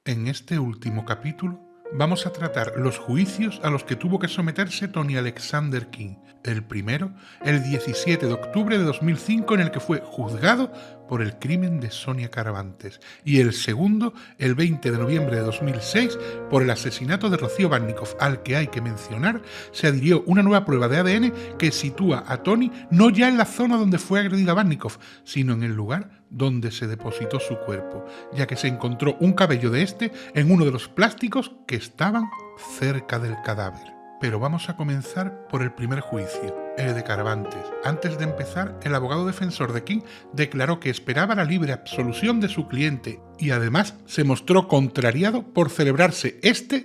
En este último capítulo vamos a tratar los juicios a los que tuvo que someterse Tony Alexander King. El primero, el 17 de octubre de 2005, en el que fue juzgado por el crimen de Sonia Caravantes, y el segundo, el 20 de noviembre de 2006, por el asesinato de Rocío Barnikoff, al que hay que mencionar se adhirió una nueva prueba de ADN que sitúa a Tony no ya en la zona donde fue agredida Barnikoff, sino en el lugar donde se depositó su cuerpo, ya que se encontró un cabello de este en uno de los plásticos que estaban cerca del cadáver. Pero vamos a comenzar por el primer juicio, el de Caravantes. Antes de empezar, el abogado defensor de King declaró que esperaba la libre absolución de su cliente y además se mostró contrariado por celebrarse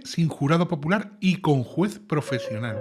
sin jurado popular y con juez profesional.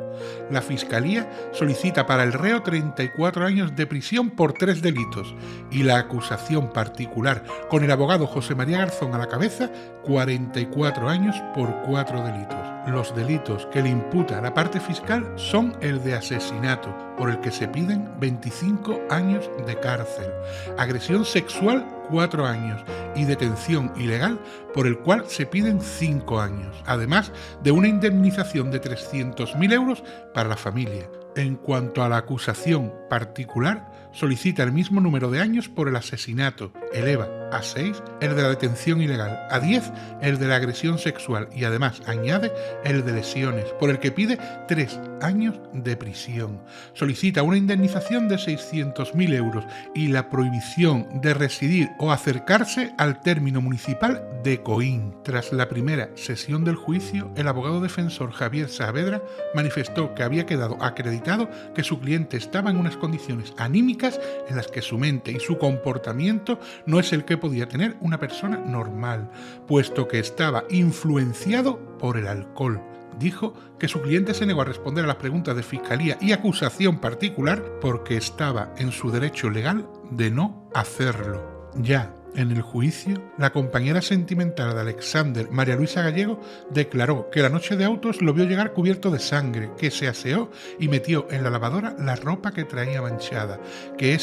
La Fiscalía solicita para el reo 34 años de prisión por 3 delitos y la acusación particular, con el abogado José María Garzón a la cabeza, 44 años por 4 delitos. Los delitos que le imputa la parte fiscal son el de asesinato, por el que se piden 25 años de cárcel, agresión sexual 4 años y detención ilegal, por el cual se piden 5 años, además de una indemnización de 300.000 euros para la familia. En cuanto a la acusación particular, solicita el mismo número de años por el asesinato, eleva a 6 el de la detención ilegal, a 10 el de la agresión sexual y además añade el de lesiones, por el que pide 3 años de prisión. Solicita una indemnización de 600.000 euros y la prohibición de residir o acercarse al término municipal de Coín. Tras la primera sesión del juicio, el abogado defensor Javier Saavedra manifestó que había quedado acreditado que su cliente estaba en unas condiciones anímicas en las que su mente y su comportamiento no es el que podía tener una persona normal, puesto que estaba influenciado por el alcohol. Dijo que su cliente se negó a responder a las preguntas de fiscalía y acusación particular porque estaba en su derecho legal de no hacerlo. Ya en el juicio, la compañera sentimental de Alexander, María Luisa Gallego, declaró que la noche de autos lo vio llegar cubierto de sangre, que se aseó y metió en la lavadora la ropa que traía manchada, que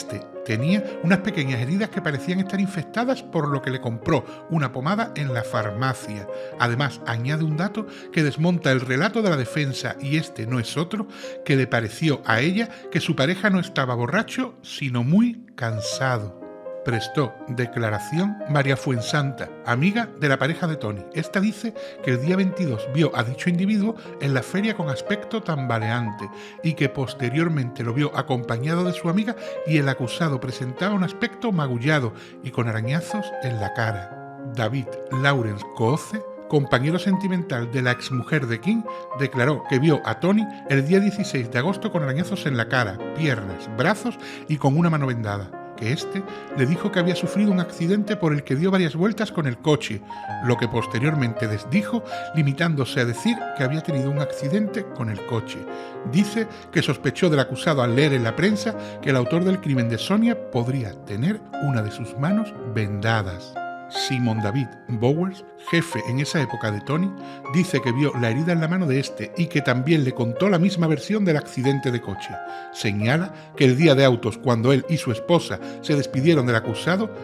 tenía unas pequeñas heridas que parecían estar infectadas, por lo que le compró una pomada en la farmacia. Además, añade un dato que desmonta el relato de la defensa y no es otro, que le pareció a ella que su pareja no estaba borracho, sino muy cansado. Prestó declaración María Fuensanta, amiga de la pareja de Tony. Esta dice que el día 22 vio a dicho individuo en la feria con aspecto tambaleante y que posteriormente lo vio acompañado de su amiga y el acusado presentaba un aspecto magullado y con arañazos en la cara. David Lawrence Cooce, compañero sentimental de la exmujer de King, declaró que vio a Tony el día 16 de agosto con arañazos en la cara, piernas, brazos y con una mano vendada, que le dijo que había sufrido un accidente por el que dio varias vueltas con el coche, lo que posteriormente desdijo, limitándose a decir que había tenido un accidente con el coche. Dice que sospechó del acusado al leer en la prensa que el autor del crimen de Sonia podría tener una de sus manos vendadas. Simon David Bowers, jefe en esa época de Tony, dice que vio la herida en la mano de y que también le contó la misma versión del accidente de coche. Señala que el día de autos, cuando él y su esposa se despidieron del acusado,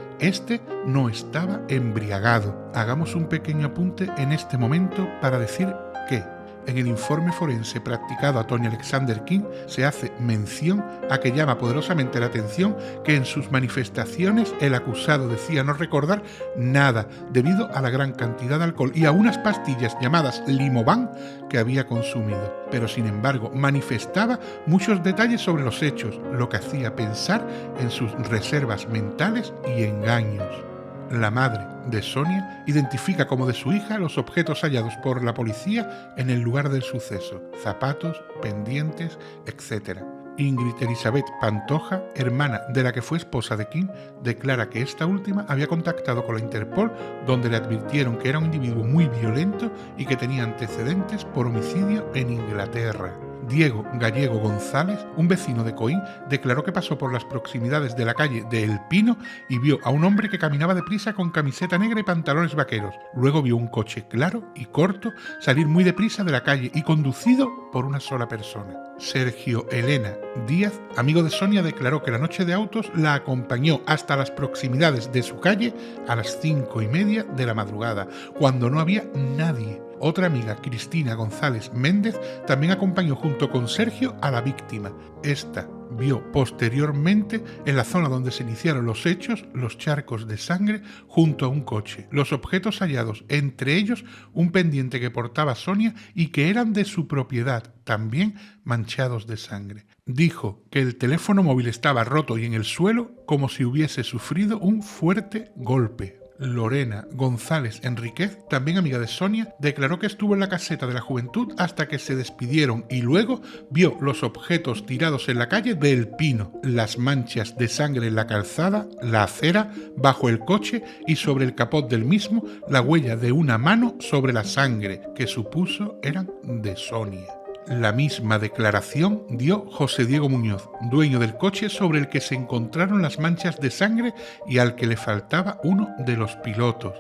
no estaba embriagado. Hagamos un pequeño apunte en este momento para decir que en el informe forense practicado a Tony Alexander King se hace mención a que llama poderosamente la atención que en sus manifestaciones el acusado decía no recordar nada debido a la gran cantidad de alcohol y a unas pastillas llamadas Limovan que había consumido, pero sin embargo manifestaba muchos detalles sobre los hechos, lo que hacía pensar en sus reservas mentales y engaños. La madre de Sonia identifica como de su hija los objetos hallados por la policía en el lugar del suceso: zapatos, pendientes, etc. Ingrid Elizabeth Pantoja, hermana de la que fue esposa de King, declara que esta última había contactado con la Interpol, donde le advirtieron que era un individuo muy violento y que tenía antecedentes por homicidio en Inglaterra. Diego Gallego González, un vecino de Coín, declaró que pasó por las proximidades de la calle de El Pino y vio a un hombre que caminaba deprisa con camiseta negra y pantalones vaqueros. Luego vio un coche claro y corto salir muy deprisa de la calle y conducido por una sola persona. Sergio Elena Díaz, amigo de Sonia, declaró que la noche de autos la acompañó hasta las proximidades de su calle a las 5:30 de la madrugada, cuando no había nadie. Otra amiga, Cristina González Méndez, también acompañó junto con Sergio a la víctima. Esta vio posteriormente, en la zona donde se iniciaron los hechos, los charcos de sangre junto a un coche. Los objetos hallados, entre ellos un pendiente que portaba Sonia y que eran de su propiedad, también manchados de sangre. Dijo que el teléfono móvil estaba roto y en el suelo como si hubiese sufrido un fuerte golpe. Lorena González Enríquez, también amiga de Sonia, declaró que estuvo en la caseta de la Juventud hasta que se despidieron y luego vio los objetos tirados en la calle de El Pino, las manchas de sangre en la calzada, la acera, bajo el coche y sobre el capot del mismo, la huella de una mano sobre la sangre, que supuso eran de Sonia. La misma declaración dio José Diego Muñoz, dueño del coche sobre el que se encontraron las manchas de sangre y al que le faltaba uno de los pilotos.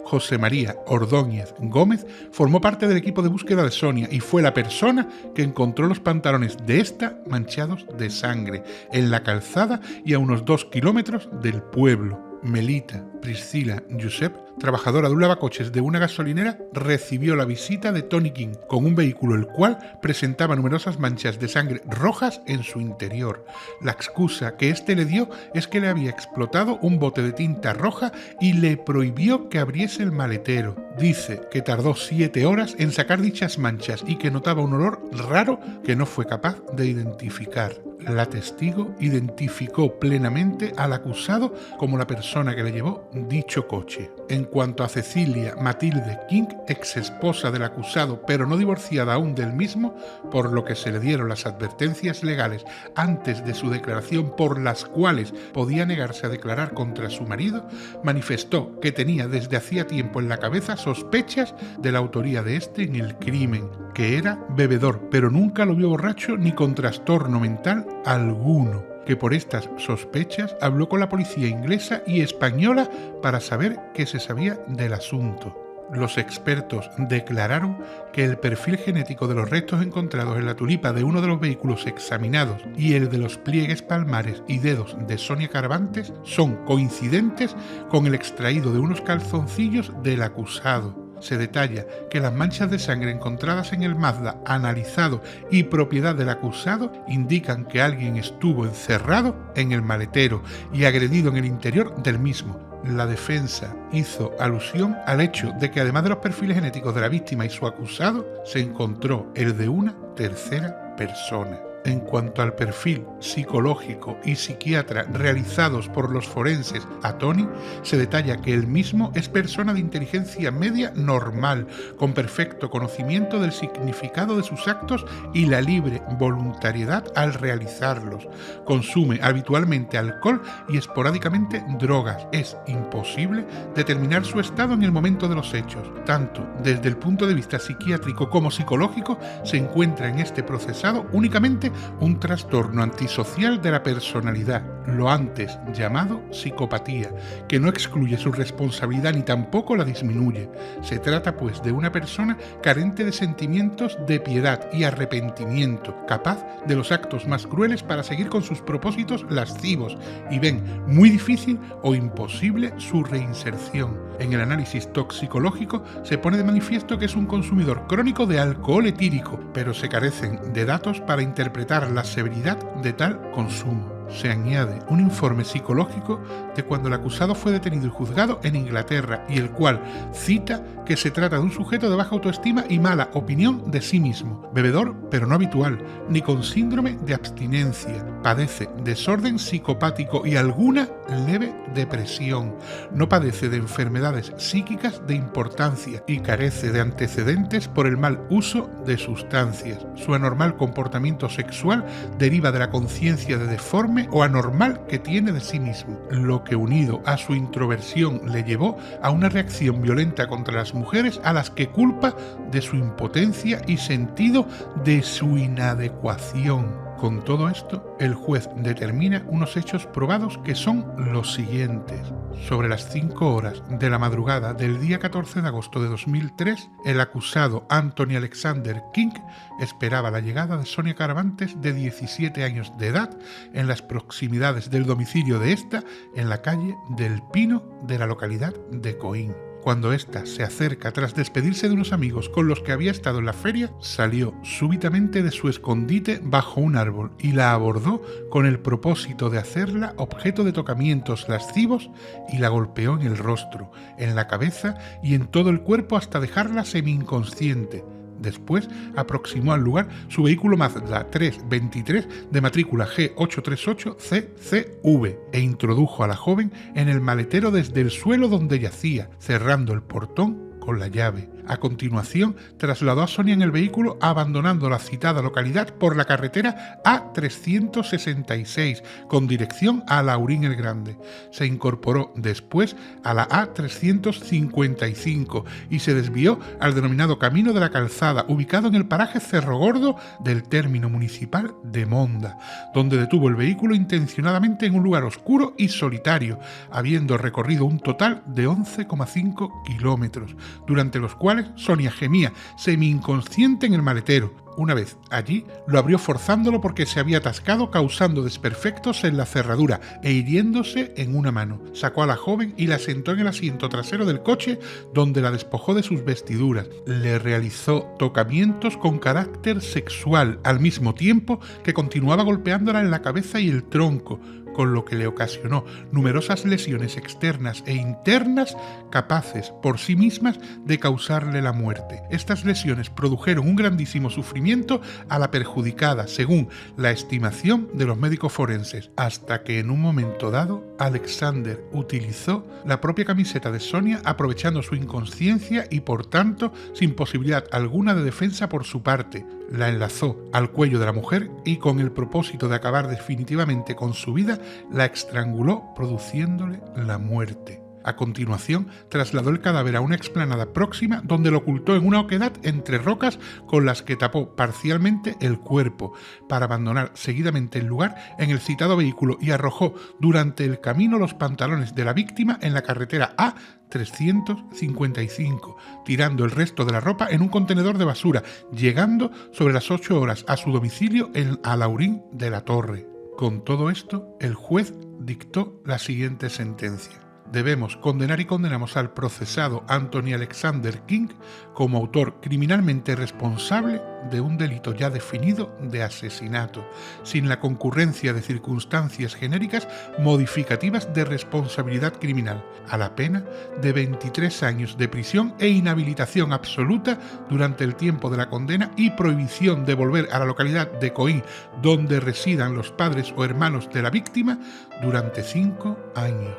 José María Ordóñez Gómez formó parte del equipo de búsqueda de Sonia y fue la persona que encontró los pantalones de esta manchados de sangre en la calzada y a unos 2 kilómetros del pueblo. Melita Priscila Josep, trabajadora de un lavacoches de una gasolinera, recibió la visita de Tony King con un vehículo el cual presentaba numerosas manchas de sangre rojas en su interior. La excusa que éste le dio es que le había explotado un bote de tinta roja y le prohibió que abriese el maletero. Dice que tardó 7 horas en sacar dichas manchas y que notaba un olor raro que no fue capaz de identificar. La testigo identificó plenamente al acusado como la persona que le llevó dicho coche. En cuanto a Cecilia Matilde King, ex esposa del acusado pero no divorciada aún del mismo, por lo que se le dieron las advertencias legales antes de su declaración por las cuales podía negarse a declarar contra su marido, manifestó que tenía desde hacía tiempo en la cabeza sospechas de la autoría de este en el crimen, que era bebedor, pero nunca lo vio borracho ni con trastorno mental alguno, que por estas sospechas habló con la policía inglesa y española para saber qué se sabía del asunto. Los expertos declararon que el perfil genético de los restos encontrados en la tulipa de uno de los vehículos examinados y el de los pliegues palmares y dedos de Sonia Caravantes son coincidentes con el extraído de unos calzoncillos del acusado. Se detalla que las manchas de sangre encontradas en el Mazda analizado y propiedad del acusado indican que alguien estuvo encerrado en el maletero y agredido en el interior del mismo. La defensa hizo alusión al hecho de que además de los perfiles genéticos de la víctima y su acusado, se encontró el de una tercera persona. En cuanto al perfil psicológico y psiquiatra realizados por los forenses a Tony, se detalla que él mismo es persona de inteligencia media normal, con perfecto conocimiento del significado de sus actos y la libre voluntariedad al realizarlos. Consume habitualmente alcohol y esporádicamente drogas. Es imposible determinar su estado en el momento de los hechos. Tanto desde el punto de vista psiquiátrico como psicológico, se encuentra en este procesado únicamente un trastorno antisocial de la personalidad, lo antes llamado psicopatía, que no excluye su responsabilidad ni tampoco la disminuye. Se trata pues de una persona carente de sentimientos de piedad y arrepentimiento, capaz de los actos más crueles para seguir con sus propósitos lascivos, y ven muy difícil o imposible su reinserción. En el análisis toxicológico se pone de manifiesto que es un consumidor crónico de alcohol etílico, pero se carecen de datos para interpretar la severidad de tal consumo. Se añade un informe psicológico de cuando el acusado fue detenido y juzgado en Inglaterra y el cual cita que se trata de un sujeto de baja autoestima y mala opinión de sí mismo, bebedor pero no habitual, ni con síndrome de abstinencia, padece desorden psicopático y alguna leve depresión, no padece de enfermedades psíquicas de importancia y carece de antecedentes por el mal uso de sustancias. Su anormal comportamiento sexual deriva de la conciencia de deforme enorme o anormal que tiene de sí mismo, lo que unido a su introversión le llevó a una reacción violenta contra las mujeres a las que culpa de su impotencia y sentido de su inadecuación. Con todo esto, el juez determina unos hechos probados que son los siguientes. Sobre las 5 horas de la madrugada del día 14 de agosto de 2003, el acusado Anthony Alexander King esperaba la llegada de Sonia Caravantes, de 17 años de edad, en las proximidades del domicilio de esta, en la calle del Pino de la localidad de Coín. Cuando ésta se acerca tras despedirse de unos amigos con los que había estado en la feria, salió súbitamente de su escondite bajo un árbol y la abordó con el propósito de hacerla objeto de tocamientos lascivos y la golpeó en el rostro, en la cabeza y en todo el cuerpo hasta dejarla semi-inconsciente. Después aproximó al lugar su vehículo Mazda 323 de matrícula G838CCV e introdujo a la joven en el maletero desde el suelo donde yacía, cerrando el portón con la llave. A continuación, trasladó a Sonia en el vehículo, abandonando la citada localidad por la carretera A366, con dirección a Laurín el Grande. Se incorporó después a la A355 y se desvió al denominado Camino de la Calzada, ubicado en el paraje Cerro Gordo del término municipal de Monda, donde detuvo el vehículo intencionadamente en un lugar oscuro y solitario, habiendo recorrido un total de 11,5 kilómetros, durante los cuales Sonia gemía semi-inconsciente en el maletero. Una vez allí, lo abrió forzándolo porque se había atascado, causando desperfectos en la cerradura e hiriéndose en una mano. Sacó a la joven y la sentó en el asiento trasero del coche, donde la despojó de sus vestiduras. Le realizó tocamientos con carácter sexual, al mismo tiempo que continuaba golpeándola en la cabeza y el tronco, con lo que le ocasionó numerosas lesiones externas e internas capaces por sí mismas de causarle la muerte. Estas lesiones produjeron un grandísimo sufrimiento a la perjudicada, según la estimación de los médicos forenses, hasta que en un momento dado Alexander utilizó la propia camiseta de Sonia, aprovechando su inconsciencia y por tanto sin posibilidad alguna de defensa por su parte. La enlazó al cuello de la mujer y, con el propósito de acabar definitivamente con su vida, la estranguló, produciéndole la muerte. A continuación, trasladó el cadáver a una explanada próxima, donde lo ocultó en una oquedad entre rocas con las que tapó parcialmente el cuerpo, para abandonar seguidamente el lugar en el citado vehículo, y arrojó durante el camino los pantalones de la víctima en la carretera A355, tirando el resto de la ropa en un contenedor de basura, llegando sobre las 8 horas a su domicilio en Alaurín de la Torre. Con todo esto, el juez dictó la siguiente sentencia. Debemos condenar y condenamos al procesado Anthony Alexander King como autor criminalmente responsable de un delito ya definido de asesinato, sin la concurrencia de circunstancias genéricas modificativas de responsabilidad criminal, a la pena de 23 años de prisión e inhabilitación absoluta durante el tiempo de la condena y prohibición de volver a la localidad de Coín, donde residan los padres o hermanos de la víctima, durante 5 años.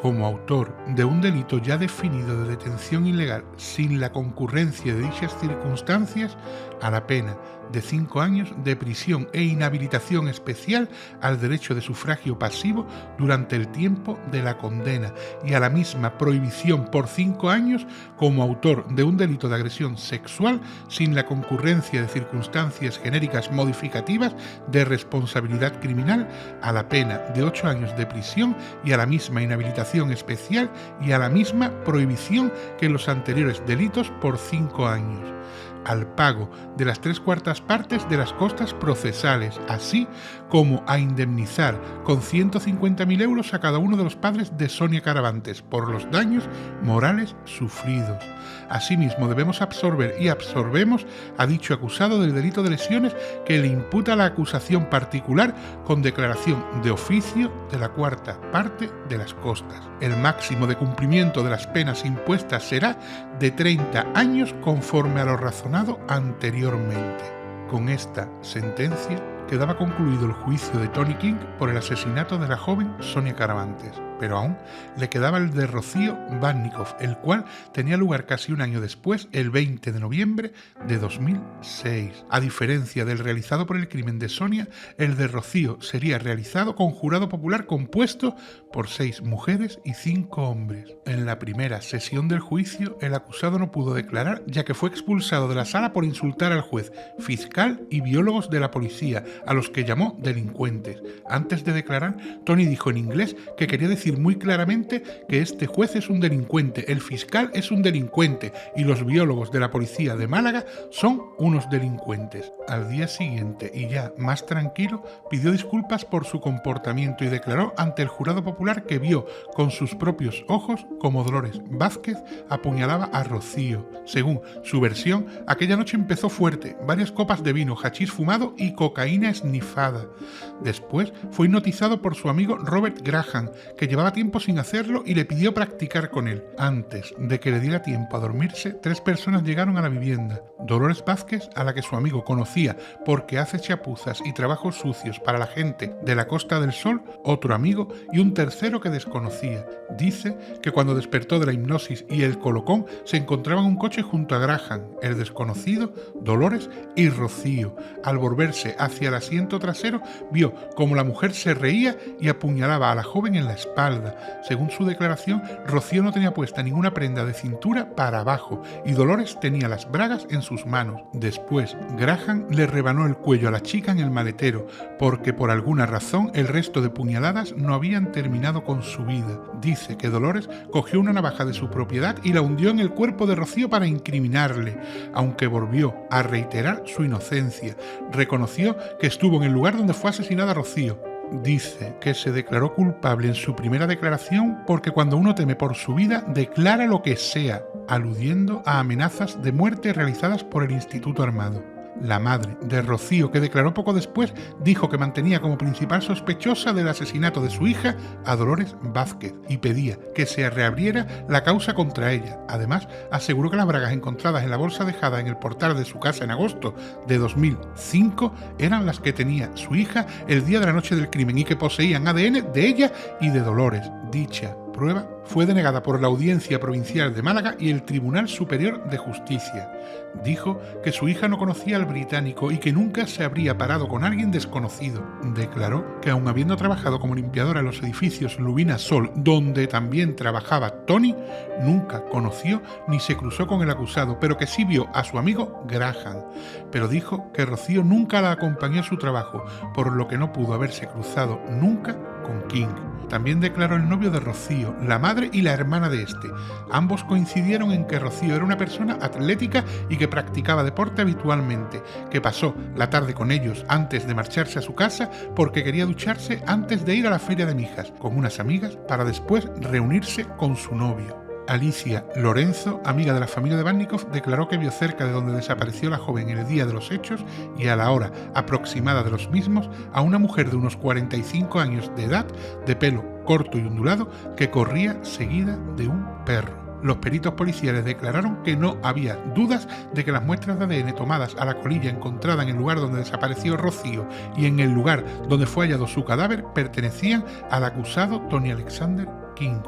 Como autor de un delito ya definido de detención ilegal sin la concurrencia de dichas circunstancias, a la pena de 5 años de prisión e inhabilitación especial al derecho de sufragio pasivo durante el tiempo de la condena, y a la misma prohibición por 5 años como autor de un delito de agresión sexual sin la concurrencia de circunstancias genéricas modificativas de responsabilidad criminal, a la pena de 8 años de prisión y a la misma inhabilitación especial y a la misma prohibición que en los anteriores delitos por 5 años, al pago de las 3/4 partes de las costas procesales, así como a indemnizar con 150.000 euros a cada uno de los padres de Sonia Caravantes por los daños morales sufridos. Asimismo, debemos absorber y absorbemos a dicho acusado del delito de lesiones que le imputa la acusación particular, con declaración de oficio de la 4ª parte de las costas. El máximo de cumplimiento de las penas impuestas será de 30 años conforme a lo razonado anteriormente. Con esta sentencia quedaba concluido el juicio de Tony King por el asesinato de la joven Sonia Caravantes, pero aún le quedaba el de Rocío Bannikov, el cual tenía lugar casi un año después, el 20 de noviembre de 2006. A diferencia del realizado por el crimen de Sonia, el de Rocío sería realizado con jurado popular compuesto por 6 mujeres y 5 hombres. En la primera sesión del juicio, el acusado no pudo declarar, ya que fue expulsado de la sala por insultar al juez, fiscal y biólogos de la policía, a los que llamó delincuentes. Antes de declarar, Tony dijo en inglés que quería decir muy claramente que este juez es un delincuente, el fiscal es un delincuente y los biólogos de la policía de Málaga son unos delincuentes. Al día siguiente, y ya más tranquilo, pidió disculpas por su comportamiento y declaró ante el jurado popular que vio con sus propios ojos como Dolores Vázquez apuñalaba a Rocío. Según su versión, aquella noche empezó fuerte, varias copas de vino, hachís fumado y cocaína esnifada. Después fue hipnotizado por su amigo Robert Graham, que llevaba tiempo sin hacerlo y le pidió practicar con él. Antes de que le diera tiempo a dormirse, 3 personas llegaron a la vivienda. Dolores Vázquez, a la que su amigo conocía porque hace chapuzas y trabajos sucios para la gente de la Costa del Sol, otro amigo y un tercero que desconocía. Dice que cuando despertó de la hipnosis y el colocón, se encontraba en un coche junto a Graham, el desconocido, Dolores y Rocío. Al volverse hacia el asiento trasero, vio como la mujer se reía y apuñalaba a la joven en la espalda. Según su declaración, Rocío no tenía puesta ninguna prenda de cintura para abajo y Dolores tenía las bragas en sus manos. Después, Graham le rebanó el cuello a la chica en el maletero, porque por alguna razón el resto de puñaladas no habían terminado con su vida. Dice que Dolores cogió una navaja de su propiedad y la hundió en el cuerpo de Rocío para incriminarle, aunque volvió a reiterar su inocencia. Reconoció que estuvo en el lugar donde fue asesinada Rocío. Dice que se declaró culpable en su primera declaración porque cuando uno teme por su vida, declara lo que sea, aludiendo a amenazas de muerte realizadas por el Instituto Armado. La madre de Rocío, que declaró poco después, dijo que mantenía como principal sospechosa del asesinato de su hija a Dolores Vázquez y pedía que se reabriera la causa contra ella. Además, aseguró que las bragas encontradas en la bolsa dejada en el portal de su casa en agosto de 2005 eran las que tenía su hija el día de la noche del crimen y que poseían ADN de ella y de Dolores. Dicha prueba fue denegada por la Audiencia Provincial de Málaga y el Tribunal Superior de Justicia. Dijo que su hija no conocía al británico y que nunca se habría parado con alguien desconocido. Declaró que aun habiendo trabajado como limpiadora en los edificios Lubina Sol, donde también trabajaba Tony, nunca conoció ni se cruzó con el acusado, pero que sí vio a su amigo Graham. Pero dijo que Rocío nunca la acompañó a su trabajo, por lo que no pudo haberse cruzado nunca con King. También declaró el novio de Rocío, la madre y la hermana de este. Ambos coincidieron en que Rocío era una persona atlética y que practicaba deporte habitualmente, que pasó la tarde con ellos antes de marcharse a su casa porque quería ducharse antes de ir a la feria de Mijas con unas amigas para después reunirse con su novio. Alicia Lorenzo, amiga de la familia de Bannikov, declaró que vio cerca de donde desapareció la joven el día de los hechos y a la hora aproximada de los mismos a una mujer de unos 45 años de edad, de pelo corto y ondulado, que corría seguida de un perro. Los peritos policiales declararon que no había dudas de que las muestras de ADN tomadas a la colilla encontrada en el lugar donde desapareció Rocío y en el lugar donde fue hallado su cadáver pertenecían al acusado Tony Alexander King.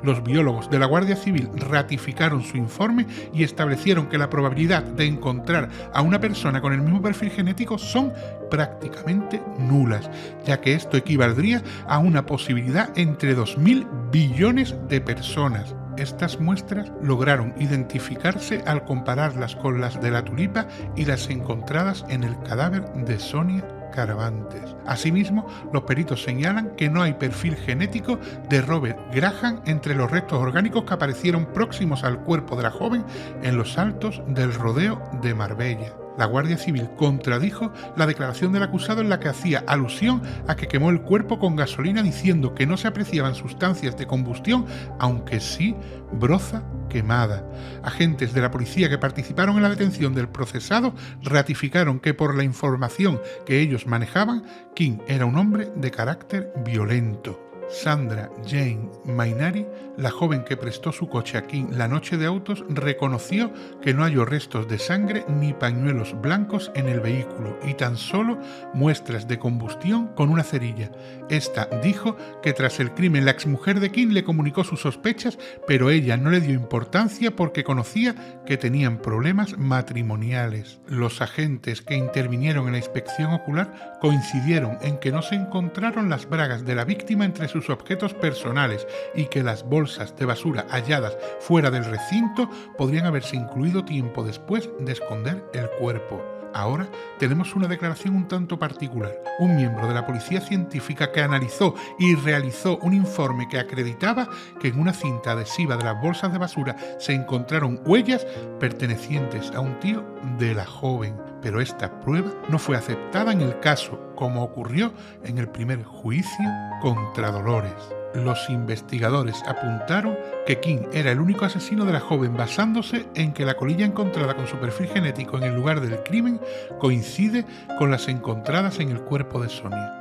Los biólogos de la Guardia Civil ratificaron su informe y establecieron que la probabilidad de encontrar a una persona con el mismo perfil genético son prácticamente nulas, ya que esto equivaldría a una posibilidad entre 2.000 billones de personas. Estas muestras lograron identificarse al compararlas con las de la tulipa y las encontradas en el cadáver de Sonia Caravantes. Asimismo, los peritos señalan que no hay perfil genético de Robert Graham entre los restos orgánicos que aparecieron próximos al cuerpo de la joven en los altos del rodeo de Marbella. La Guardia Civil contradijo la declaración del acusado en la que hacía alusión a que quemó el cuerpo con gasolina diciendo que no se apreciaban sustancias de combustión, aunque sí broza quemada. Agentes de la policía que participaron en la detención del procesado ratificaron que por la información que ellos manejaban, King era un hombre de carácter violento. Sandra Jane Mainari, la joven que prestó su coche a King la noche de autos, reconoció que no halló restos de sangre ni pañuelos blancos en el vehículo y tan solo muestras de combustión con una cerilla. Esta dijo que tras el crimen la exmujer de King le comunicó sus sospechas, pero ella no le dio importancia porque conocía que tenían problemas matrimoniales. Los agentes que intervinieron en la inspección ocular coincidieron en que no se encontraron las bragas de la víctima entre sus objetos personales y que las bolsas de basura halladas fuera del recinto podrían haberse incluido tiempo después de esconder el cuerpo. Ahora tenemos una declaración un tanto particular. Un miembro de la policía científica que analizó y realizó un informe que acreditaba que en una cinta adhesiva de las bolsas de basura se encontraron huellas pertenecientes a un tío de la joven. Pero esta prueba no fue aceptada en el caso, como ocurrió en el primer juicio contra Dolores. Los investigadores apuntaron que King era el único asesino de la joven basándose en que la colilla encontrada con su perfil genético en el lugar del crimen coincide con las encontradas en el cuerpo de Sonia.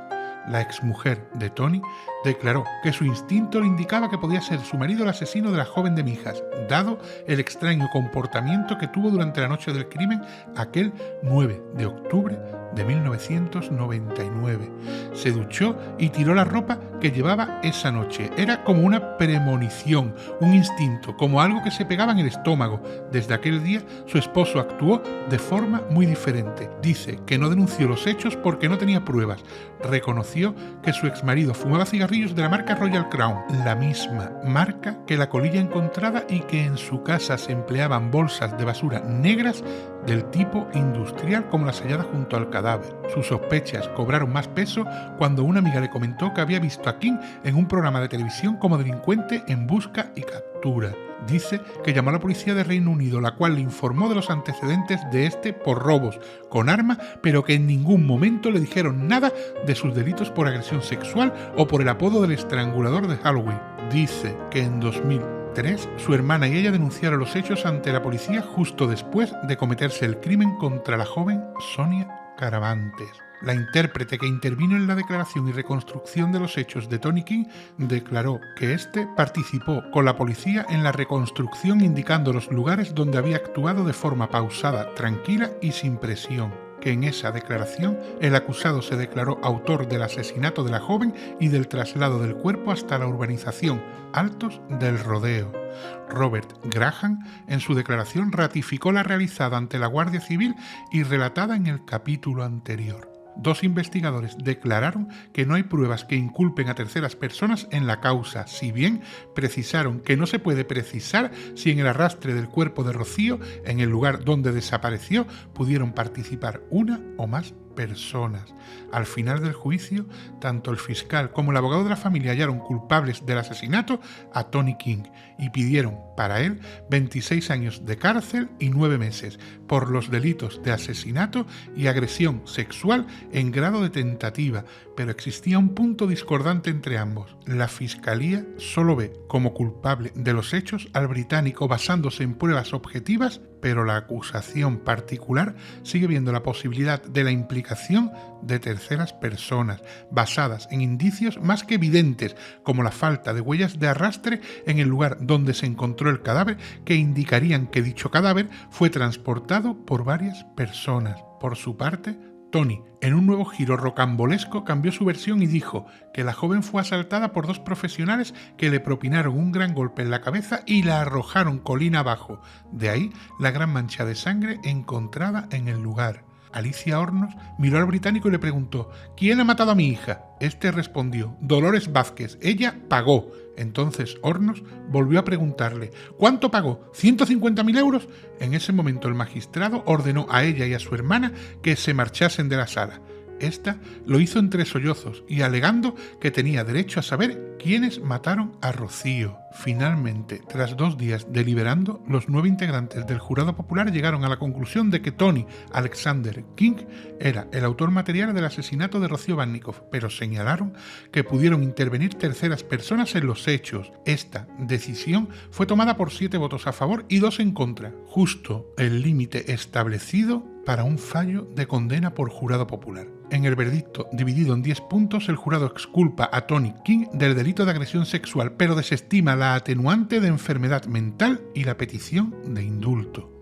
La exmujer de Tony declaró que su instinto le indicaba que podía ser su marido el asesino de la joven de Mijas, dado el extraño comportamiento que tuvo durante la noche del crimen aquel 9 de octubre de 1999. Se duchó y tiró la ropa que llevaba esa noche. Era como una premonición, un instinto, como algo que se pegaba en el estómago. Desde aquel día, su esposo actuó de forma muy diferente. Dice que no denunció los hechos porque no tenía pruebas. Reconoció que su exmarido fumaba cigarrillos de la marca Royal Crown, la misma marca que la colilla encontrada, y que en su casa se empleaban bolsas de basura negras del tipo industrial como las halladas junto al cadáver. Sus sospechas cobraron más peso cuando una amiga le comentó que había visto a King en un programa de televisión como delincuente en busca y captura. Dice que llamó a la policía de Reino Unido, la cual le informó de los antecedentes de este por robos con arma, pero que en ningún momento le dijeron nada de sus delitos por agresión sexual o por el apodo del estrangulador de Halloween. Dice que en 2003 su hermana y ella denunciaron los hechos ante la policía justo después de cometerse el crimen contra la joven Sonia Caravantes. La intérprete que intervino en la declaración y reconstrucción de los hechos de Tony King declaró que éste participó con la policía en la reconstrucción, indicando los lugares donde había actuado de forma pausada, tranquila y sin presión. Que en esa declaración el acusado se declaró autor del asesinato de la joven y del traslado del cuerpo hasta la urbanización Altos del Rodeo. Robert Graham en su declaración ratificó la realizada ante la Guardia Civil y relatada en el capítulo anterior. Dos investigadores declararon que no hay pruebas que inculpen a terceras personas en la causa, si bien precisaron que no se puede precisar si en el arrastre del cuerpo de Rocío, en el lugar donde desapareció, pudieron participar una o más personas. Al final del juicio, tanto el fiscal como el abogado de la familia hallaron culpables del asesinato a Tony King y pidieron para él 26 años de cárcel y 9 meses por los delitos de asesinato y agresión sexual en grado de tentativa, pero existía un punto discordante entre ambos. La fiscalía solo ve como culpable de los hechos al británico basándose en pruebas objetivas, pero la acusación particular sigue viendo la posibilidad de la implicación de terceras personas, basadas en indicios más que evidentes, como la falta de huellas de arrastre en el lugar donde se encontró el cadáver, que indicarían que dicho cadáver fue transportado por varias personas. Por su parte, Tony, en un nuevo giro rocambolesco, cambió su versión y dijo que la joven fue asaltada por dos profesionales que le propinaron un gran golpe en la cabeza y la arrojaron colina abajo. De ahí la gran mancha de sangre encontrada en el lugar. Alicia Hornos miró al británico y le preguntó: ¿quién ha matado a mi hija? Este respondió: Dolores Vázquez, ella pagó. Entonces Hornos volvió a preguntarle: ¿cuánto pagó? ¿150.000 euros? En ese momento el magistrado ordenó a ella y a su hermana que se marchasen de la sala. Esta lo hizo entre sollozos y alegando que tenía derecho a saber quiénes mataron a Rocío. Finalmente, tras 2 días deliberando, los 9 integrantes del jurado popular llegaron a la conclusión de que Tony Alexander King era el autor material del asesinato de Rocío Bannicoff, pero señalaron que pudieron intervenir terceras personas en los hechos. Esta decisión fue tomada por 7 votos a favor y 2 en contra, justo el límite establecido para un fallo de condena por jurado popular. En el veredicto, dividido en 10 puntos, el jurado exculpa a Tony King del delito de agresión sexual, pero desestima la atenuante de enfermedad mental y la petición de indulto.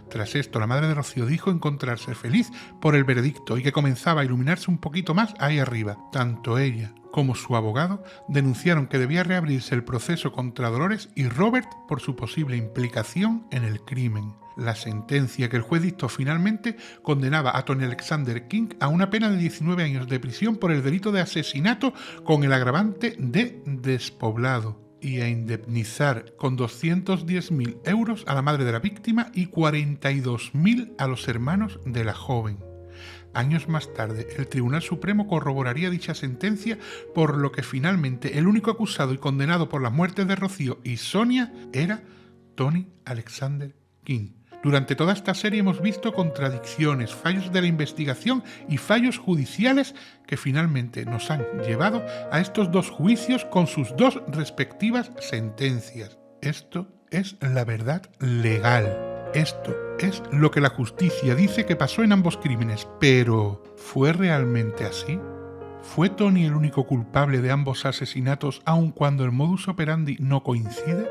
Tras esto, la madre de Rocío dijo encontrarse feliz por el veredicto y que comenzaba a iluminarse un poquito más ahí arriba. Tanto ella como su abogado denunciaron que debía reabrirse el proceso contra Dolores y Robert por su posible implicación en el crimen. La sentencia que el juez dictó finalmente condenaba a Tony Alexander King a una pena de 19 años de prisión por el delito de asesinato con el agravante de despoblado y a indemnizar con 210.000 euros a la madre de la víctima y 42.000 a los hermanos de la joven. Años más tarde, el Tribunal Supremo corroboraría dicha sentencia, por lo que finalmente el único acusado y condenado por las muertes de Rocío y Sonia era Tony Alexander King. Durante toda esta serie hemos visto contradicciones, fallos de la investigación y fallos judiciales que finalmente nos han llevado a estos dos juicios con sus dos respectivas sentencias. Esto es la verdad legal. Esto es lo que la justicia dice que pasó en ambos crímenes, pero ¿fue realmente así? ¿Fue Tony el único culpable de ambos asesinatos aun cuando el modus operandi no coincide?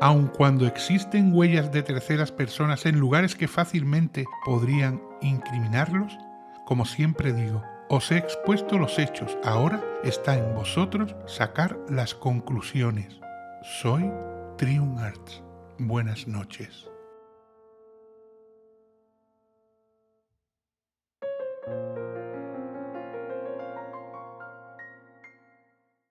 ¿Aun cuando existen huellas de terceras personas en lugares que fácilmente podrían incriminarlos? Como siempre digo, os he expuesto los hechos, ahora está en vosotros sacar las conclusiones. Soy Triun Arts. Buenas noches.